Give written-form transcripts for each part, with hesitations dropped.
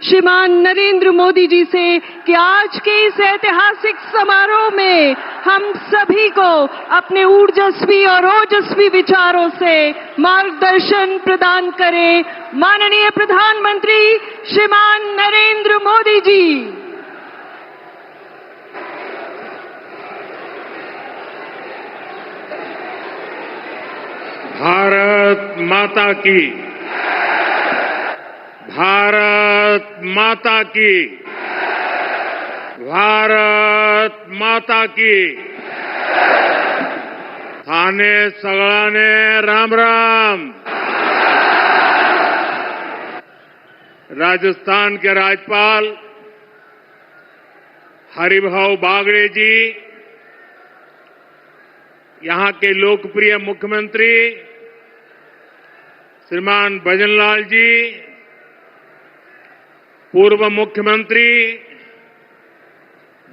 श्रीमान नरेंद्र मोदी जी से कि आज के इस ऐतिहासिक समारोह में हम सभी को अपने ऊर्जस्वी और ओजस्वी विचारों से मार्गदर्शन प्रदान करें। माननीय प्रधानमंत्री श्रीमान नरेंद्र मोदी जी। भारत माता की, भारत माता की, भारत माता की। थाने सगळाने राम राम। राजस्थान के राज्यपाल हरिभाऊ बागड़े जी, यहां के लोकप्रिय मुख्यमंत्री श्रीमान भजनलाल जी, पूर्व मुख्यमंत्री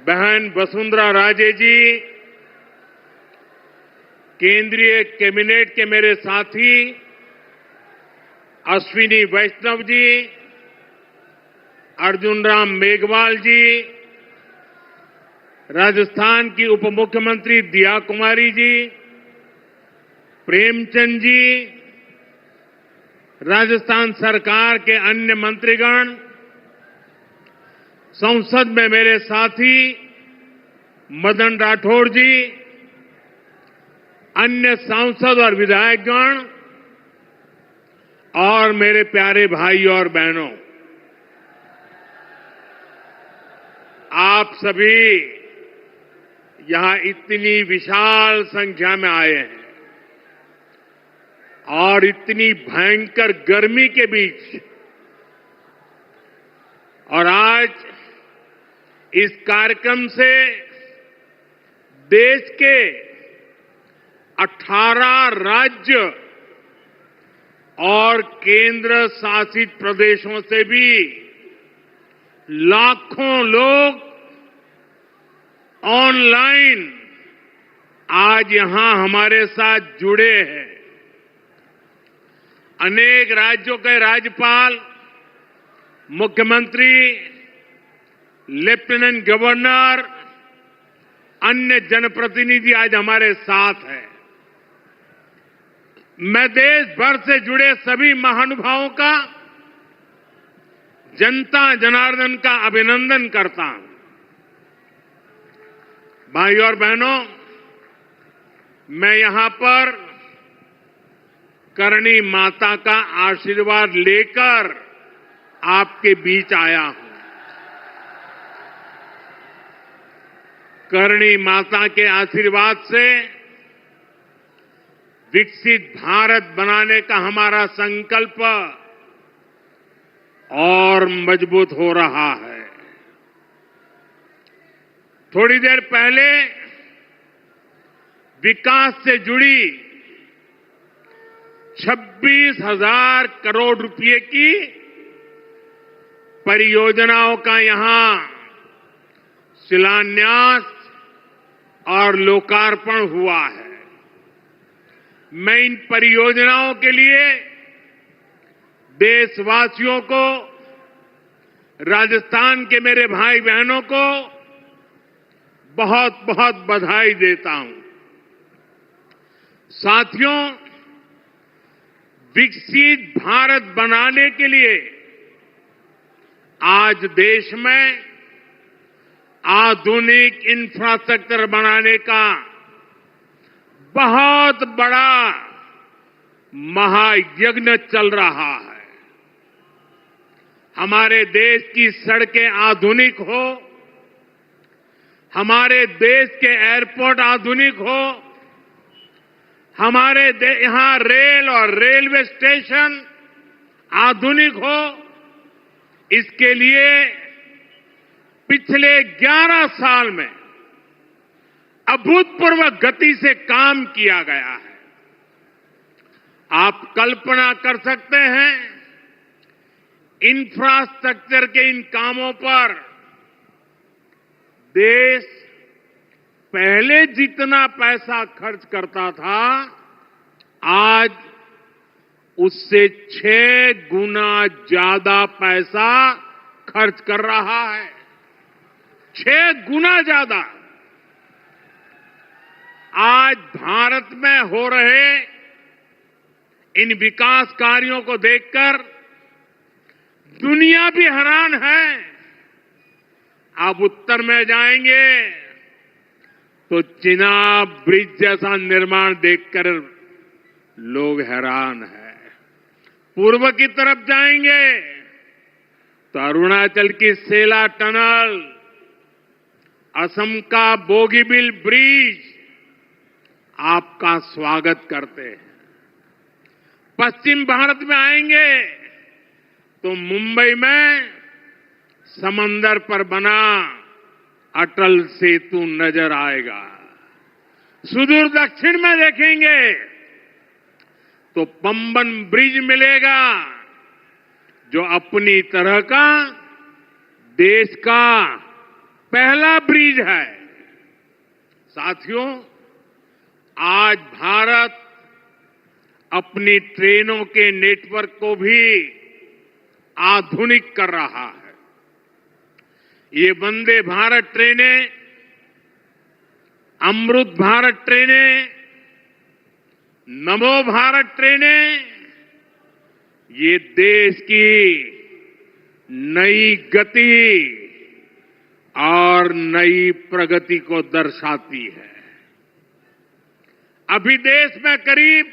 बहन वसुंधरा राजे जी, केंद्रीय कैबिनेट के मेरे साथी अश्विनी वैष्णव जी, अर्जुन राम मेघवाल जी, राजस्थान की उप मुख्यमंत्री दिया कुमारी जी, प्रेमचंद जी, राजस्थान सरकार के अन्य मंत्रीगण, संसद में मेरे साथी मदन राठौड़ जी, अन्य सांसद और विधायकगण और मेरे प्यारे भाई और बहनों, आप सभी यहां इतनी विशाल संख्या में आए हैं और इतनी भयंकर गर्मी के बीच, और आज इस कार्यक्रम से देश के 18 राज्य और केंद्र शासित प्रदेशों से भी लाखों लोग ऑनलाइन आज यहां हमारे साथ जुड़े हैं। अनेक राज्यों के राज्यपाल, मुख्यमंत्री, लेफ्टिनेंट गवर्नर, अन्य जनप्रतिनिधि आज हमारे साथ हैं। मैं देश भर से जुड़े सभी महानुभावों का, जनता जनार्दन का अभिनंदन करता हूं। भाइयों और बहनों, मैं यहां पर करणी माता का आशीर्वाद लेकर आपके बीच आया हूं। करणी माता के आशीर्वाद से विकसित भारत बनाने का हमारा संकल्प और मजबूत हो रहा है। थोड़ी देर पहले विकास से जुड़ी 26,000 करोड़ रुपए की परियोजनाओं का यहां शिलान्यास और लोकार्पण हुआ है। मैं इन परियोजनाओं के लिए देशवासियों को, राजस्थान के मेरे भाई बहनों को बहुत बहुत बधाई देता हूं। साथियों, विकसित भारत बनाने के लिए आज देश में आधुनिक इंफ्रास्ट्रक्चर बनाने का बहुत बड़ा महायज्ञ चल रहा है। हमारे देश की सड़कें आधुनिक हो, हमारे देश के एयरपोर्ट आधुनिक हो, हमारे यहां रेल और रेलवे स्टेशन आधुनिक हो, इसके लिए पिछले 11 साल में अभूतपूर्व गति से काम किया गया है। आप कल्पना कर सकते हैं, इंफ्रास्ट्रक्चर के इन कामों पर देश पहले जितना पैसा खर्च करता था, आज उससे 6 गुना ज्यादा पैसा खर्च कर रहा है, 6 गुना ज्यादा। आज भारत में हो रहे इन विकास कार्यों को देखकर दुनिया भी हैरान है। आप उत्तर में जाएंगे तो चिनाब ब्रिज जैसा निर्माण देखकर लोग हैरान हैं। पूर्व की तरफ जाएंगे तो अरुणाचल की सेला टनल, असम का बोगीबिल ब्रिज आपका स्वागत करते हैं। पश्चिम भारत में आएंगे तो मुंबई में समंदर पर बना अटल सेतु नजर आएगा। सुदूर दक्षिण में देखेंगे तो पंबन ब्रिज मिलेगा, जो अपनी तरह का देश का पहला ब्रिज है। साथियों, आज भारत अपनी ट्रेनों के नेटवर्क को भी आधुनिक कर रहा है। ये वंदे भारत ट्रेनें, अमृत भारत ट्रेनें, नमो भारत ट्रेनें, ये देश की नई गति और नई प्रगति को दर्शाती है। अभी देश में करीब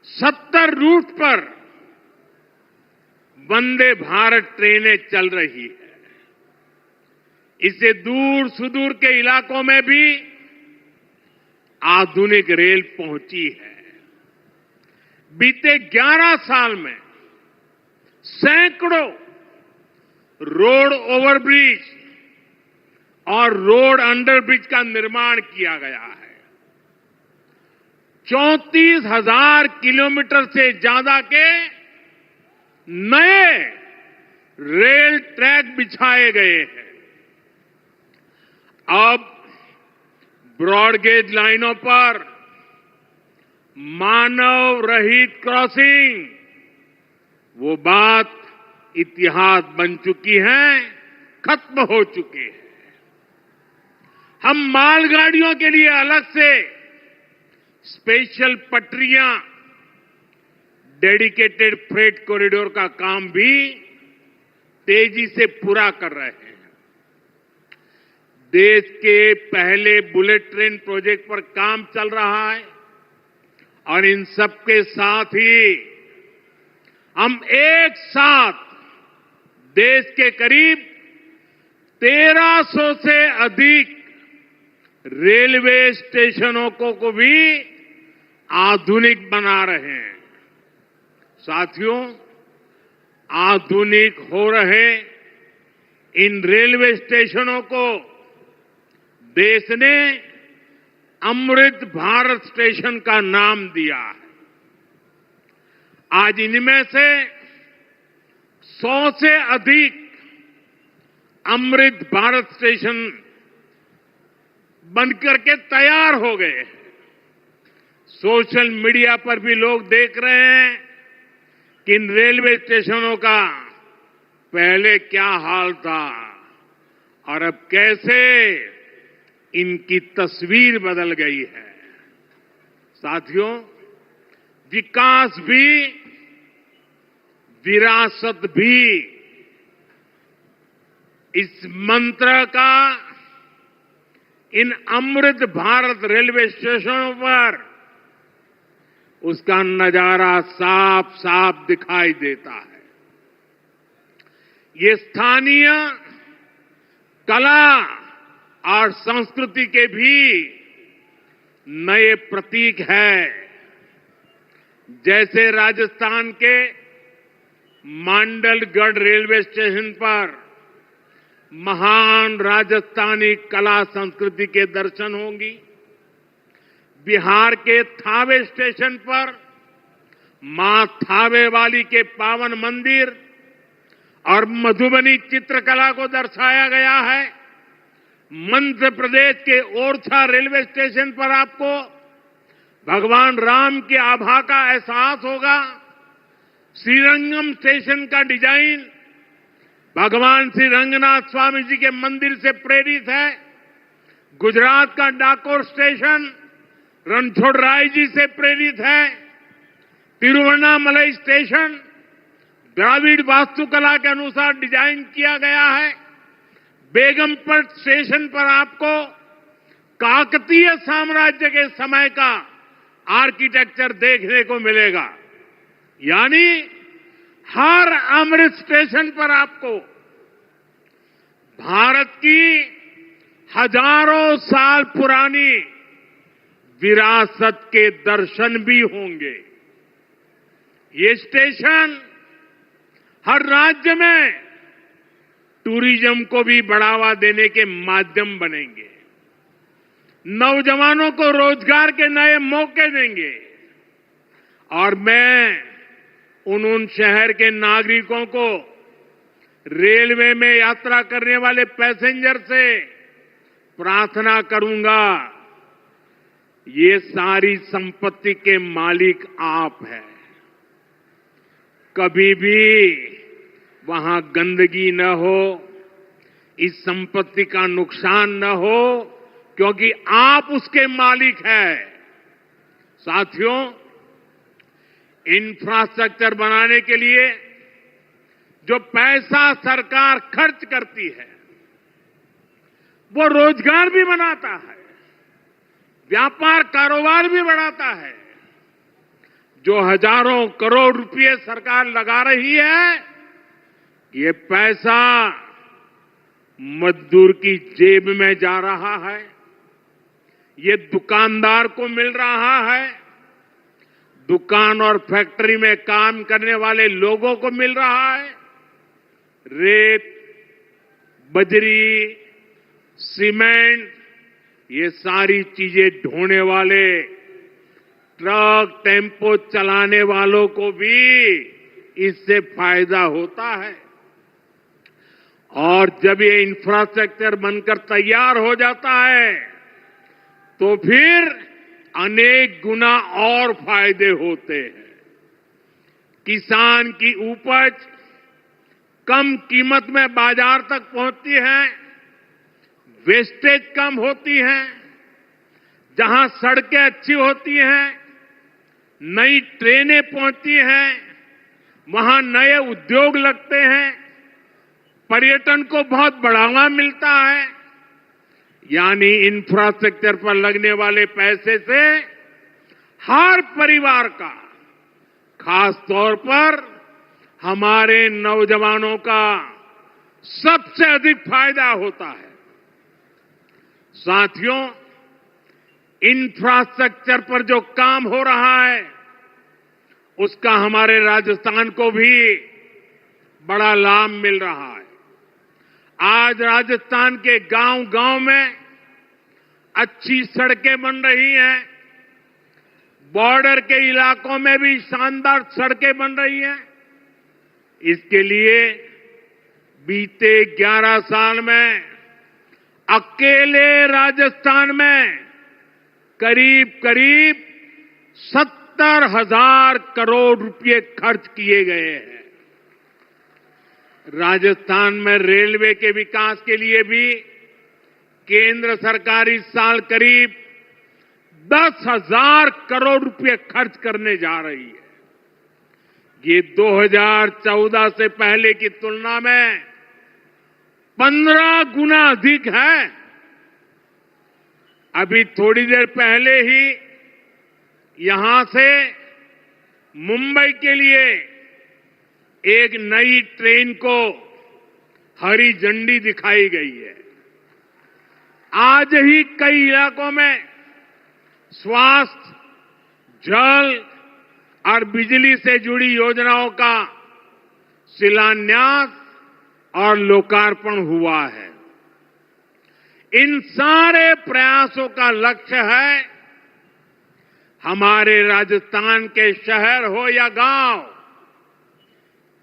70 रूट पर वंदे भारत ट्रेनें चल रही है। इससे दूर सुदूर के इलाकों में भी आधुनिक रेल पहुंची है। बीते 11 साल में सैकड़ों रोड ओवरब्रिज और रोड अंडरब्रिज का निर्माण किया गया है। 34,000 किलोमीटर से ज्यादा के नए रेल ट्रैक बिछाए गए हैं। अब ब्रॉडगेज लाइनों पर मानव रहित क्रॉसिंग, वो बात इतिहास बन चुकी है, खत्म हो चुकी है। हम मालगाड़ियों के लिए अलग से स्पेशल पटरियां, डेडिकेटेड फ्रेट कॉरिडोर का काम भी तेजी से पूरा कर रहे हैं। देश के पहले बुलेट ट्रेन प्रोजेक्ट पर काम चल रहा है और इन सबके साथ ही हम एक साथ देश के करीब 1300 से अधिक रेलवे स्टेशनों को भी आधुनिक बना रहे हैं। साथियों, आधुनिक हो रहे इन रेलवे स्टेशनों को देश ने अमृत भारत स्टेशन का नाम दिया है। आज इनमें से 100 से अधिक अमृत भारत स्टेशन बनकर के तैयार हो गए हैं। सोशल मीडिया पर भी लोग देख रहे हैं कि इन रेलवे स्टेशनों का पहले क्या हाल था और अब कैसे इनकी तस्वीर बदल गई है। साथियों, विकास भी, विरासत भी, इस मंत्र का इन अमृत भारत रेलवे स्टेशनों पर उसका नजारा साफ साफ दिखाई देता है। ये स्थानीय कला और संस्कृति के भी नए प्रतीक है। जैसे राजस्थान के मांडलगढ़ रेलवे स्टेशन पर महान राजस्थानी कला संस्कृति के दर्शन होंगी। बिहार के थावे स्टेशन पर मां थावे वाली के पावन मंदिर और मधुबनी चित्रकला को दर्शाया गया है। मध्य प्रदेश के ओरछा रेलवे स्टेशन पर आपको भगवान राम की आभा का एहसास होगा। श्रीरंगम स्टेशन का डिजाइन भगवान श्री रंगनाथ स्वामी जी के मंदिर से प्रेरित है। गुजरात का डाकोर स्टेशन रणछोड़राय जी से प्रेरित है। तिरुवन्नामलई स्टेशन द्राविड़ वास्तुकला के अनुसार डिजाइन किया गया है। बेगमपट स्टेशन पर आपको काकतीय साम्राज्य के समय का आर्किटेक्चर देखने को मिलेगा। यानी हर अमृत स्टेशन पर आपको भारत की हजारों साल पुरानी विरासत के दर्शन भी होंगे। ये स्टेशन हर राज्य में टूरिज्म को भी बढ़ावा देने के माध्यम बनेंगे, नौजवानों को रोजगार के नए मौके देंगे। और मैं उन शहर के नागरिकों को, रेलवे में यात्रा करने वाले पैसेंजर से प्रार्थना करूंगा, ये सारी संपत्ति के मालिक आप हैं। कभी भी वहां गंदगी न हो, इस संपत्ति का नुकसान न हो, क्योंकि आप उसके मालिक हैं। साथियों, इंफ्रास्ट्रक्चर बनाने के लिए जो पैसा सरकार खर्च करती है, वो रोजगार भी बनाता है, व्यापार कारोबार भी बढ़ाता है। जो हजारों करोड़ रुपए सरकार लगा रही है, ये पैसा मजदूर की जेब में जा रहा है, ये दुकानदार को मिल रहा है, दुकान और फैक्ट्री में काम करने वाले लोगों को मिल रहा है। रेत, बजरी, सीमेंट, ये सारी चीजें ढोने वाले ट्रक, टेम्पो चलाने वालों को भी इससे फायदा होता है। और जब ये इंफ्रास्ट्रक्चर बनकर तैयार हो जाता है, तो फिर अनेक गुना और फायदे होते हैं। किसान की उपज कम कीमत में बाजार तक पहुंचती है, वेस्टेज कम होती है, जहां सड़कें अच्छी होती हैं, नई ट्रेनें पहुंचती हैं, वहां नए उद्योग लगते हैं, पर्यटन को बहुत बढ़ावा मिलता है। यानी इंफ्रास्ट्रक्चर पर लगने वाले पैसे से हर परिवार का, खास तौर पर हमारे नौजवानों का सबसे अधिक फायदा होता है। साथियों, इंफ्रास्ट्रक्चर पर जो काम हो रहा है, उसका हमारे राजस्थान को भी बड़ा लाभ मिल रहा है। आज राजस्थान के गांव-गांव में अच्छी सड़कें बन रही हैं, बॉर्डर के इलाकों में भी शानदार सड़कें बन रही हैं। इसके लिए बीते 11 साल में अकेले राजस्थान में करीब 70,000 करोड़ रुपए खर्च किए गए हैं। राजस्थान में रेलवे के विकास के लिए भी केंद्र सरकार इस साल करीब 10,000 करोड़ रुपए खर्च करने जा रही है। ये 2014 से पहले की तुलना में 15 गुना अधिक है। अभी थोड़ी देर पहले ही यहां से मुंबई के लिए एक नई ट्रेन को हरी झंडी दिखाई गई है। आज ही कई इलाकों में स्वास्थ्य, जल और बिजली से जुड़ी योजनाओं का शिलान्यास और लोकार्पण हुआ है। इन सारे प्रयासों का लक्ष्य है हमारे राजस्थान के शहर हो या गांव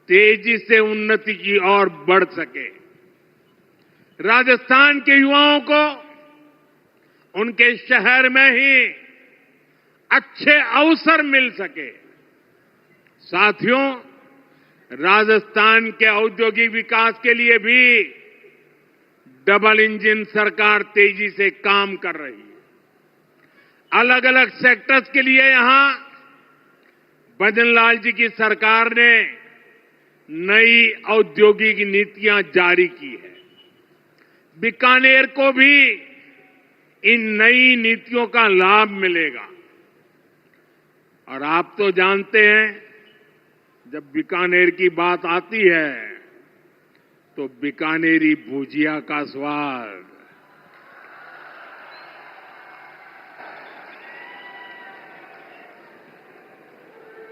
तेजी से उन्नति की ओर बढ़ सके। राजस्थान के युवाओं को उनके शहर में ही अच्छे अवसर मिल सके। साथियों, राजस्थान के औद्योगिक विकास के लिए भी डबल इंजन सरकार तेजी से काम कर रही है। अलग अलग सेक्टर्स के लिए यहां भजनलाल जी की सरकार ने नई औद्योगिक नीतियां जारी की है। बीकानेर को भी इन नई नीतियों का लाभ मिलेगा। और आप तो जानते हैं, जब बीकानेर की बात आती है तो बीकानेरी भुजिया का स्वाद,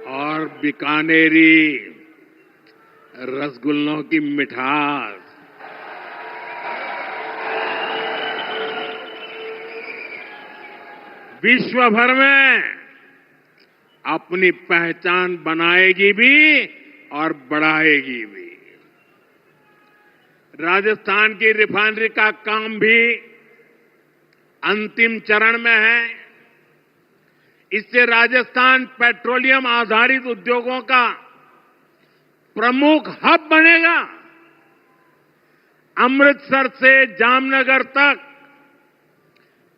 और बीकानेरी रसगुल्लों की मिठास, विश्व भर में अपनी पहचान बनाएगी भी और बढ़ाएगी भी। राजस्थान की रिफाइनरी का काम भी अंतिम चरण में है। इससे राजस्थान पेट्रोलियम आधारित उद्योगों का प्रमुख हब बनेगा। अमृतसर से जामनगर तक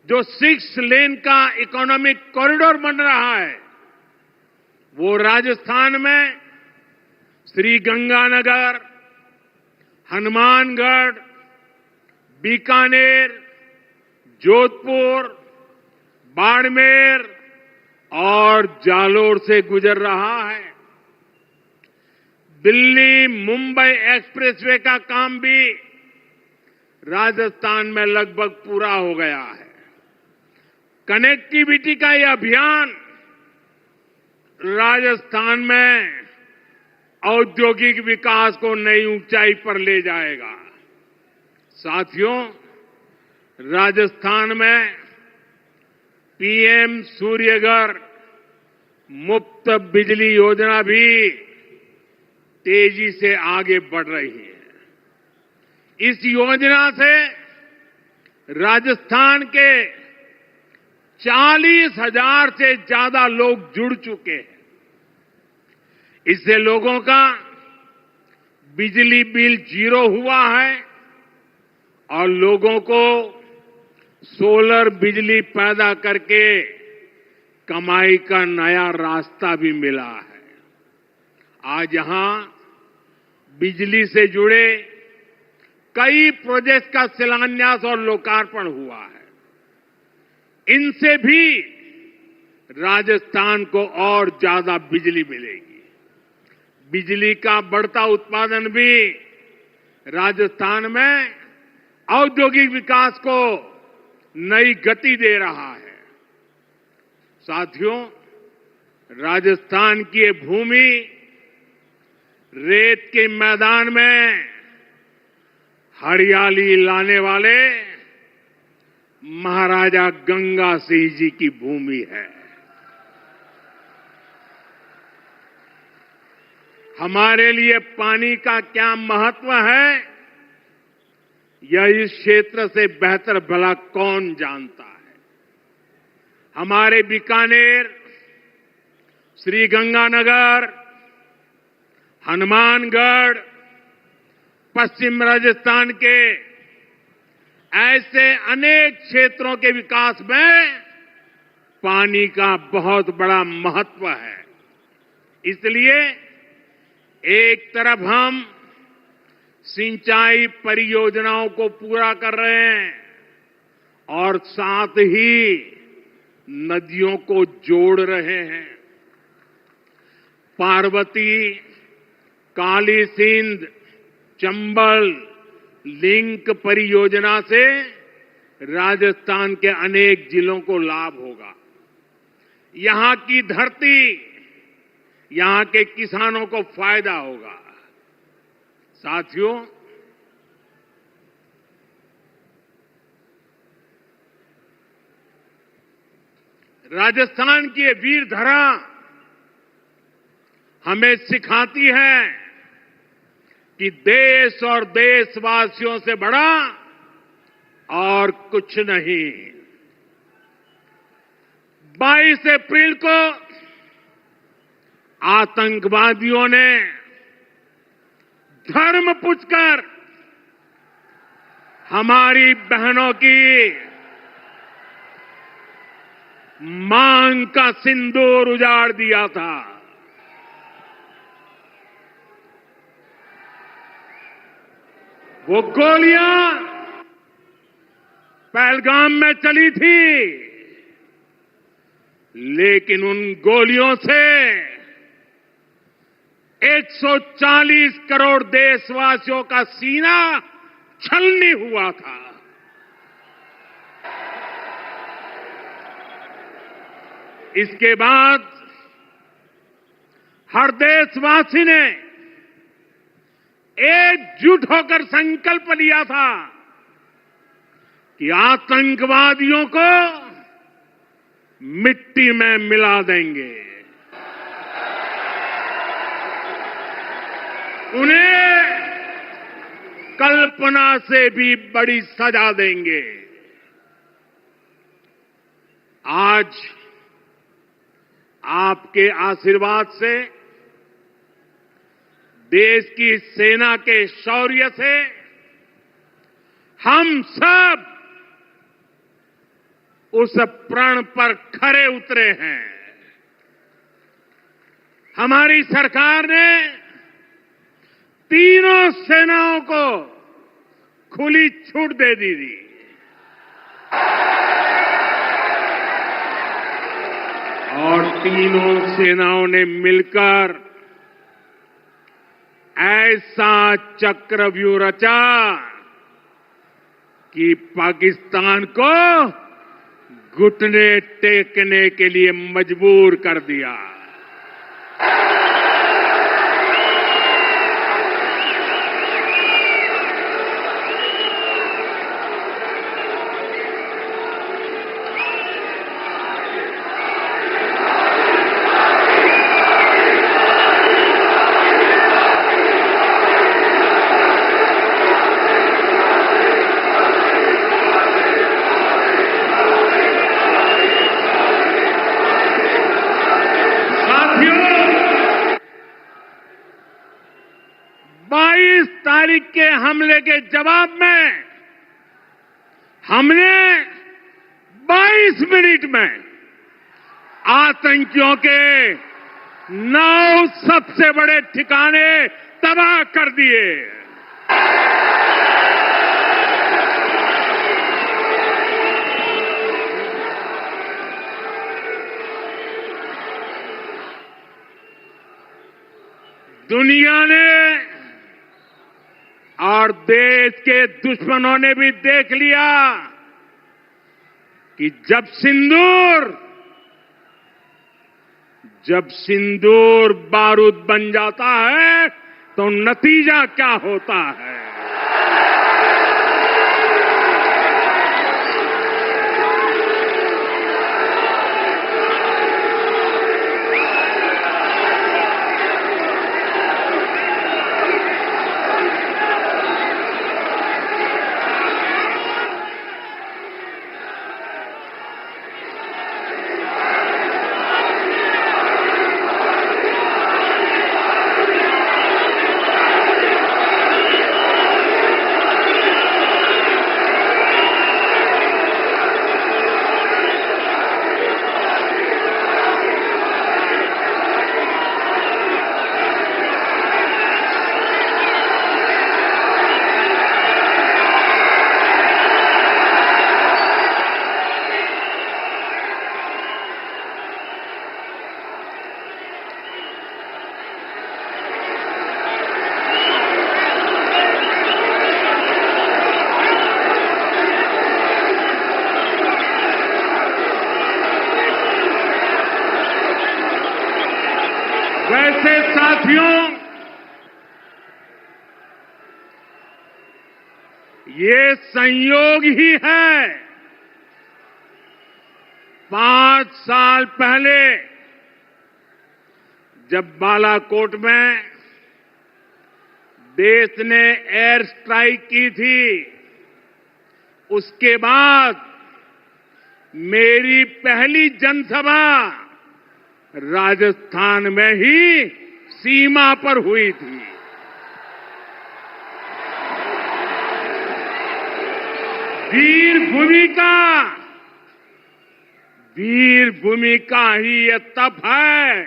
जो 6 लेन का इकोनॉमिक कॉरिडोर बन रहा है, वो राजस्थान में श्रीगंगानगर, हनुमानगढ़, बीकानेर, जोधपुर, बाड़मेर और जालोर से गुजर रहा है। दिल्ली मुंबई एक्सप्रेसवे का काम भी राजस्थान में लगभग पूरा हो गया है। कनेक्टिविटी का यह अभियान राजस्थान में औद्योगिक विकास को नई ऊंचाई पर ले जाएगा। साथियों, राजस्थान में पीएम सूर्यघर मुफ्त बिजली योजना भी तेजी से आगे बढ़ रही है। इस योजना से राजस्थान के 40,000 से ज्यादा लोग जुड़ चुके हैं। इससे लोगों का बिजली बिल 0 हुआ है और लोगों को सोलर बिजली पैदा करके कमाई का नया रास्ता भी मिला है। आज यहां बिजली से जुड़े कई प्रोजेक्ट का शिलान्यास और लोकार्पण हुआ है। इनसे भी राजस्थान को और ज्यादा बिजली मिलेगी। बिजली का बढ़ता उत्पादन भी राजस्थान में औद्योगिक विकास को नई गति दे रहा है। साथियों, राजस्थान की ये भूमि रेत के मैदान में हरियाली लाने वाले महाराजा गंगा सिंह जी की भूमि है। हमारे लिए पानी का क्या महत्व है, यह इस क्षेत्र से बेहतर भला कौन जानता है। हमारे बीकानेर, श्रीगंगानगर, हनुमानगढ़, पश्चिम राजस्थान के ऐसे अनेक क्षेत्रों के विकास में पानी का बहुत बड़ा महत्व है। इसलिए एक तरफ हम सिंचाई परियोजनाओं को पूरा कर रहे हैं और साथ ही नदियों को जोड़ रहे हैं। पार्वती, काली सिंध, चंबल लिंक परियोजना से राजस्थान के अनेक जिलों को लाभ होगा। यहां की धरती, यहां के किसानों को फायदा होगा। साथियों, राजस्थान की ये वीर धरा हमें सिखाती है कि देश और देशवासियों से बड़ा और कुछ नहीं। 22 अप्रैल को आतंकवादियों ने धर्म पूछकर हमारी बहनों की मांग का सिंदूर उजाड़ दिया था। वो गोलियां पहलगाम में चली थी, लेकिन उन गोलियों से 140 करोड़ देशवासियों का सीना छलनी हुआ था। इसके बाद हर देशवासी ने एकजुट होकर संकल्प लिया था कि आतंकवादियों को मिट्टी में मिला देंगे, उन्हें कल्पना से भी बड़ी सजा देंगे। आज आपके आशीर्वाद से, देश की सेना के शौर्य से हम सब उस प्रण पर खरे उतरे हैं। हमारी सरकार ने तीनों सेनाओं को खुली छूट दे दी थी। और तीनों सेनाओं ने मिलकर ऐसा चक्रव्यूह रचा कि पाकिस्तान को घुटने टेकने के लिए मजबूर कर दिया। तारीख के हमले के जवाब में हमने 22 मिनट में आतंकियों के 9 सबसे बड़े ठिकाने तबाह कर दिए। दुनिया ने और देश के दुश्मनों ने भी देख लिया कि जब सिंदूर बारूद बन जाता है तो नतीजा क्या होता है। वैसे साथियों, ये संयोग ही है। 5 साल पहले जब बालाकोट में देश ने एयर स्ट्राइक की थी, उसके बाद मेरी पहली जनसभा राजस्थान में ही सीमा पर हुई थी। वीर भूमि का ही ये तप है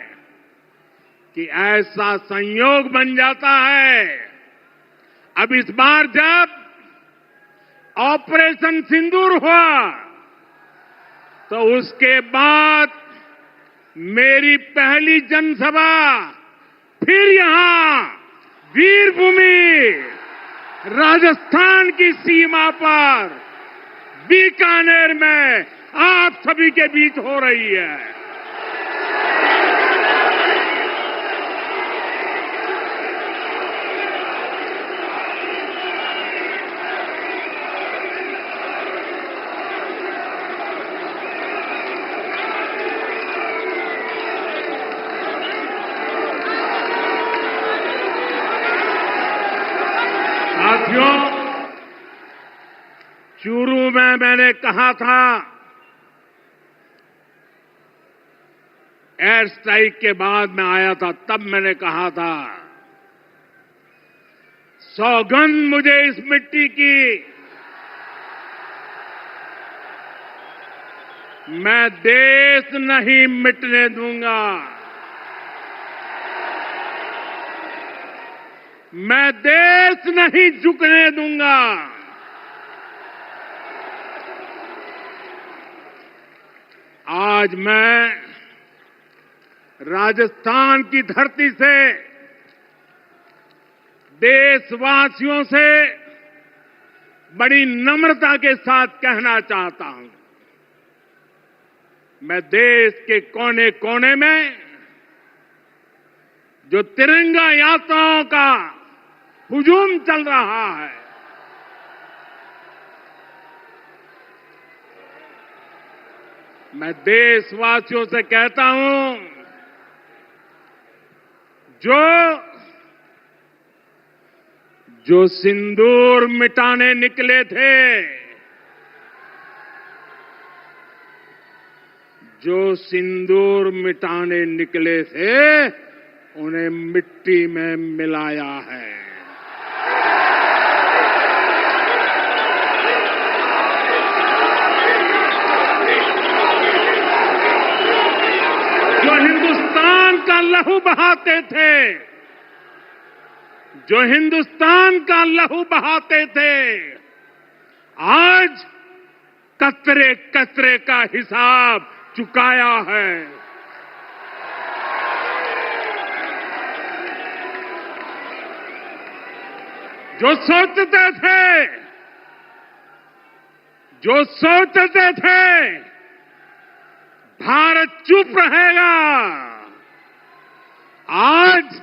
कि ऐसा संयोग बन जाता है। अब इस बार जब ऑपरेशन सिंदूर हुआ तो उसके बाद मेरी पहली जनसभा फिर यहां वीरभूमि राजस्थान की सीमा पर बीकानेर में आप सभी के बीच हो रही है। साथियों, चूरू में मैंने कहा था, एयर स्ट्राइक के बाद मैं आया था, तब मैंने कहा था, सौगंध मुझे इस मिट्टी की, मैं देश नहीं मिटने दूंगा, मैं देश नहीं झुकने दूंगा। आज मैं राजस्थान की धरती से देशवासियों से बड़ी नम्रता के साथ कहना चाहता हूं, मैं देश के कोने कोने में जो तिरंगा यात्राओं का हुजूम चल रहा है, मैं देशवासियों से कहता हूं, जो सिंदूर मिटाने निकले थे, जो सिंदूर मिटाने निकले थे, उन्हें मिट्टी में मिलाया है। जो हिंदुस्तान का लहू बहाते थे, जो हिंदुस्तान का लहू बहाते थे, आज कतरे कतरे का हिसाब चुकाया है। जो सोचते थे भारत चुप रहेगा, आज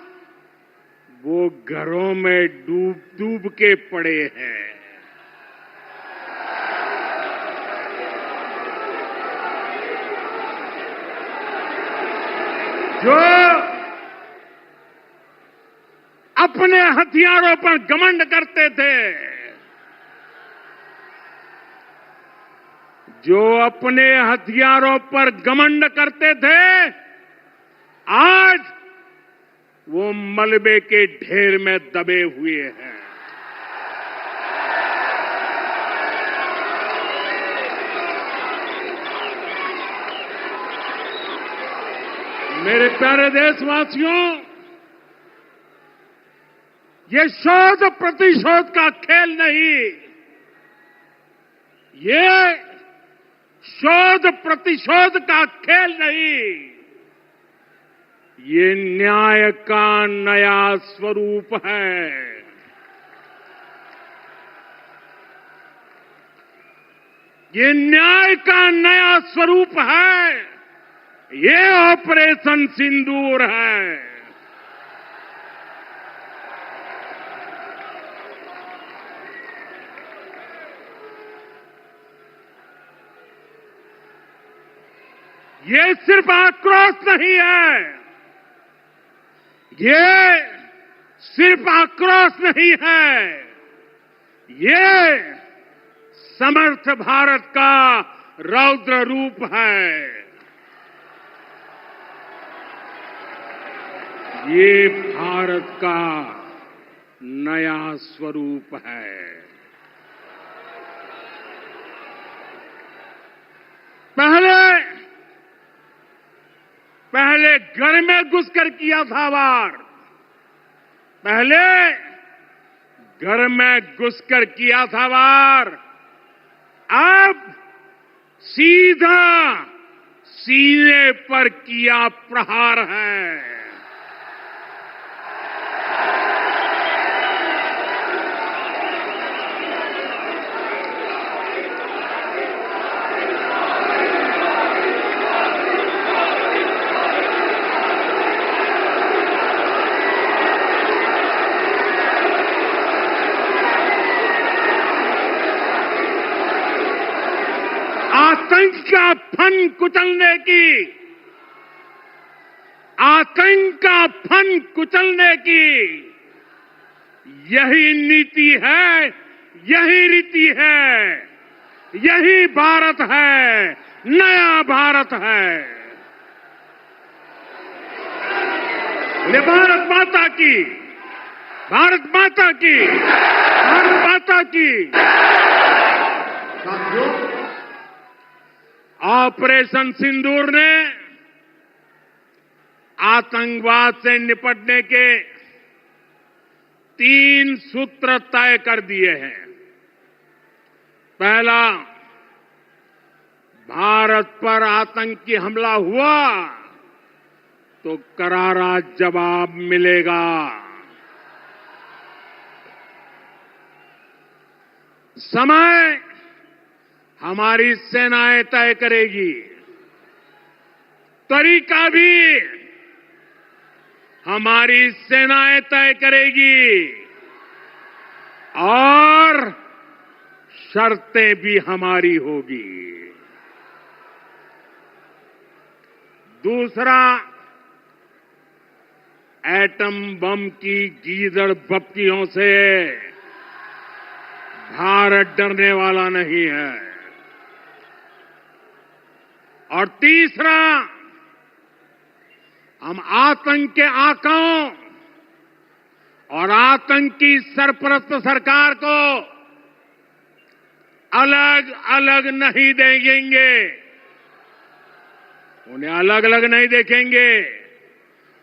वो घरों में डूब के पड़े हैं। जो अपने हथियारों पर घमंड करते थे, जो अपने हथियारों पर घमंड करते थे, आज वो मलबे के ढेर में दबे हुए हैं। मेरे प्यारे देशवासियों, ये शोध प्रतिशोध का खेल नहीं, ये शोध प्रतिशोध का खेल नहीं, ये न्याय का नया स्वरूप है। ये न्याय का नया स्वरूप है। ये ऑपरेशन सिंदूर है। ये सिर्फ आक्रोश नहीं है, ये सिर्फ आक्रोश नहीं है, ये समर्थ भारत का रौद्र रूप है। ये भारत का नया स्वरूप है। घर में घुसकर किया था वार, पहले घर में घुसकर किया था वार, अब सीधा सीने पर किया प्रहार है। आतंक का फन कुचलने की, आतंक का फन कुचलने की यही नीति है, यही रीति है, यही भारत है, नया भारत है। ये भारत माता की, भारत माता की, भारत माता की। साथियों, ऑपरेशन सिंदूर ने आतंकवाद से निपटने के 3 सूत्र तय कर दिए हैं। पहला, भारत पर आतंकी हमला हुआ तो करारा जवाब मिलेगा। समय हमारी सेनाएं तय करेगी, तरीका भी हमारी सेनाएं तय करेगी और शर्तें भी हमारी होगी। दूसरा, एटम बम की गीदड़ भपकियों से भारत डरने वाला नहीं है। और तीसरा, हम आतंक के आकाओं और आतंकी सरपरस्त सरकार को अलग अलग नहीं देखेंगे, उन्हें अलग अलग नहीं देखेंगे,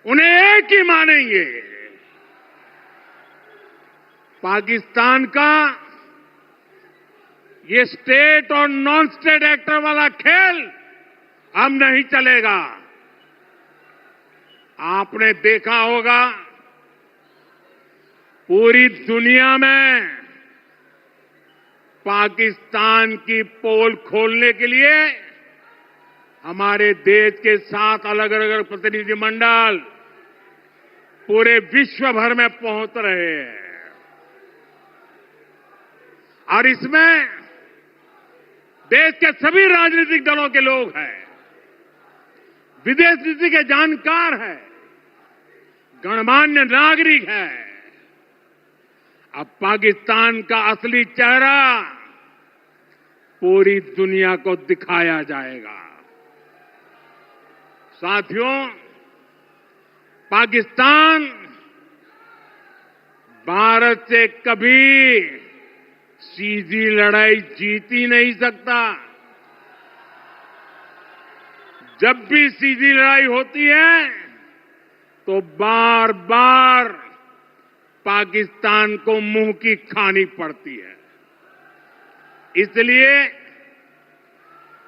उन्हें एक ही मानेंगे। पाकिस्तान का ये स्टेट और नॉन स्टेट एक्टर वाला खेल अब नहीं चलेगा। आपने देखा होगा, पूरी दुनिया में पाकिस्तान की पोल खोलने के लिए हमारे देश के 7 अलग अलग प्रतिनिधिमंडल पूरे विश्व भर में पहुंच रहे हैं। और इसमें देश के सभी राजनीतिक दलों के लोग हैं, विदेश नीति के जानकार हैं, गणमान्य नागरिक हैं। अब पाकिस्तान का असली चेहरा पूरी दुनिया को दिखाया जाएगा। साथियों, पाकिस्तान भारत से कभी सीधी लड़ाई जीत ही नहीं सकता। जब भी सीधी लड़ाई होती है तो बार बार पाकिस्तान को मुंह की खानी पड़ती है। इसलिए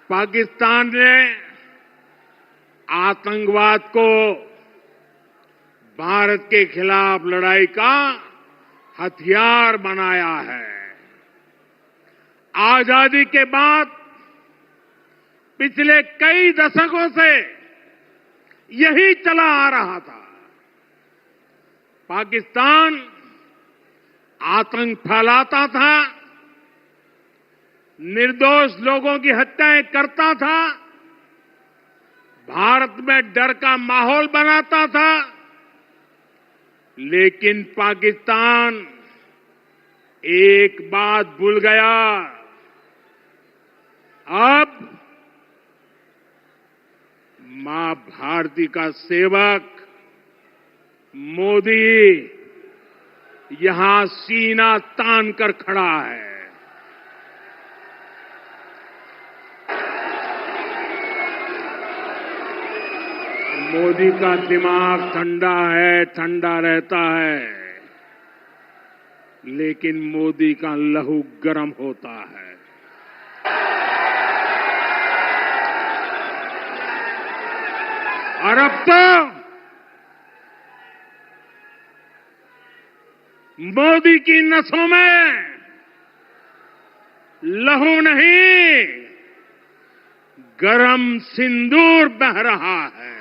पाकिस्तान ने आतंकवाद को भारत के खिलाफ लड़ाई का हथियार बनाया है। आजादी के बाद पिछले कई दशकों से यही चला आ रहा था। पाकिस्तान आतंक फैलाता था, निर्दोष लोगों की हत्याएं करता था, भारत में डर का माहौल बनाता था। लेकिन पाकिस्तान एक बात भूल गया, अब मां भारती का सेवक मोदी यहां सीना तान कर खड़ा है। मोदी का दिमाग ठंडा है, ठंडा रहता है, लेकिन मोदी का लहू गर्म होता है। और अब तो मोदी की नसों में लहू नहीं, गरम सिंदूर बह रहा है।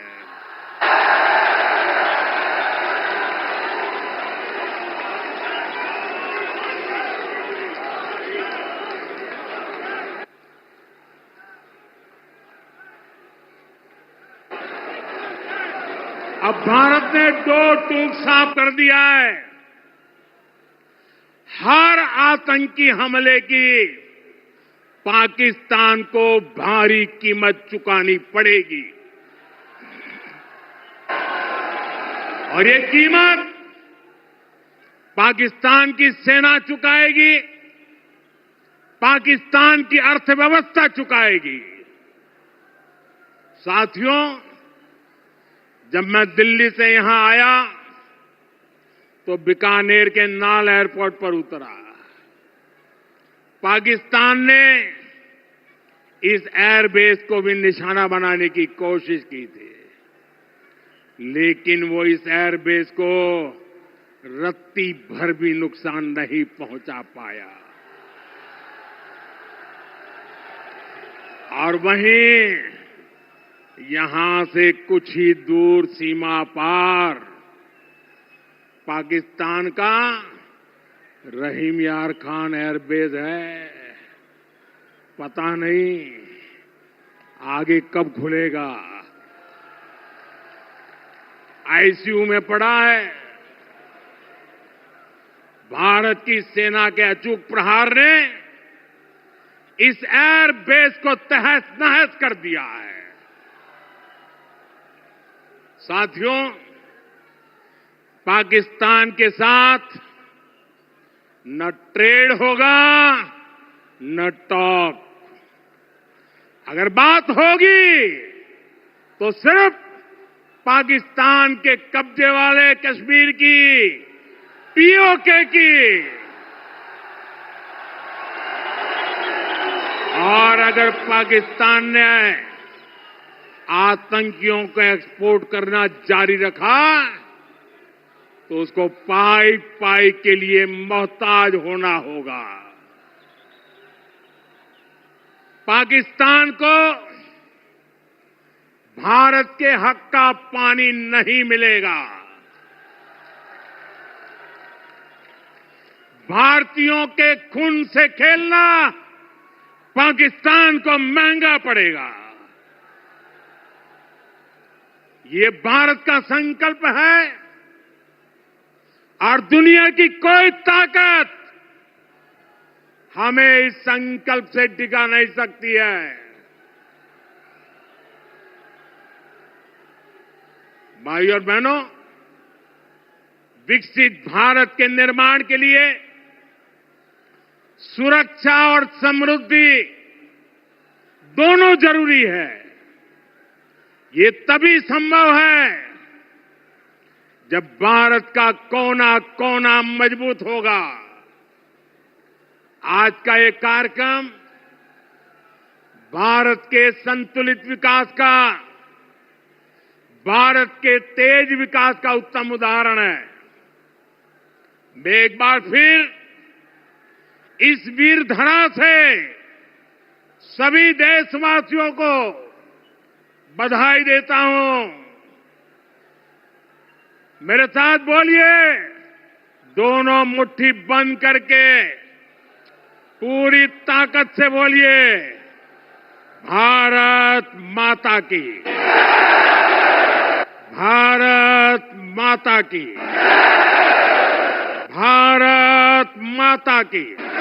अब भारत ने दो टूक साफ कर दिया है। हर आतंकी हमले की पाकिस्तान को भारी कीमत चुकानी पड़ेगी और ये कीमत पाकिस्तान की सेना चुकाएगी, पाकिस्तान की अर्थव्यवस्था चुकाएगी। साथियों, जब मैं दिल्ली से यहां आया तो बीकानेर के नाल एयरपोर्ट पर उतरा। पाकिस्तान ने इस एयरबेस को भी निशाना बनाने की कोशिश की थी, लेकिन वो इस एयरबेस को रत्ती भर भी नुकसान नहीं पहुंचा पाया। और वहीं यहां से कुछ ही दूर सीमा पार पाकिस्तान का रहीम यार खान एयरबेस है। पता नहीं आगे कब खुलेगा। आईसीयू में पड़ा है। भारत की सेना के अचूक प्रहार ने इस एयरबेस को तहस नहस कर दिया है। साथियों, पाकिस्तान के साथ न ट्रेड होगा न टॉक। अगर बात होगी तो सिर्फ पाकिस्तान के कब्जे वाले कश्मीर की, पीओके की। और अगर पाकिस्तान ने आतंकियों को एक्सपोर्ट करना जारी रखा तो उसको पाई पाई के लिए मोहताज होना होगा। पाकिस्तान को भारत के हक का पानी नहीं मिलेगा। भारतीयों के खून से खेलना पाकिस्तान को महंगा पड़ेगा। ये भारत का संकल्प है और दुनिया की कोई ताकत हमें इस संकल्प से डिगा नहीं सकती है। भाइयों और बहनों, विकसित भारत के निर्माण के लिए सुरक्षा और समृद्धि दोनों जरूरी है। ये तभी संभव है जब भारत का कोना कोना मजबूत होगा। आज का ये कार्यक्रम भारत के संतुलित विकास का, भारत के तेज विकास का उत्तम उदाहरण है। मैं एक बार फिर इस वीर धरा से सभी देशवासियों को बधाई देता हूं। मेरे साथ बोलिए, दोनों मुट्ठी बंद करके पूरी ताकत से बोलिए, भारत माता की, भारत माता की, भारत माता की।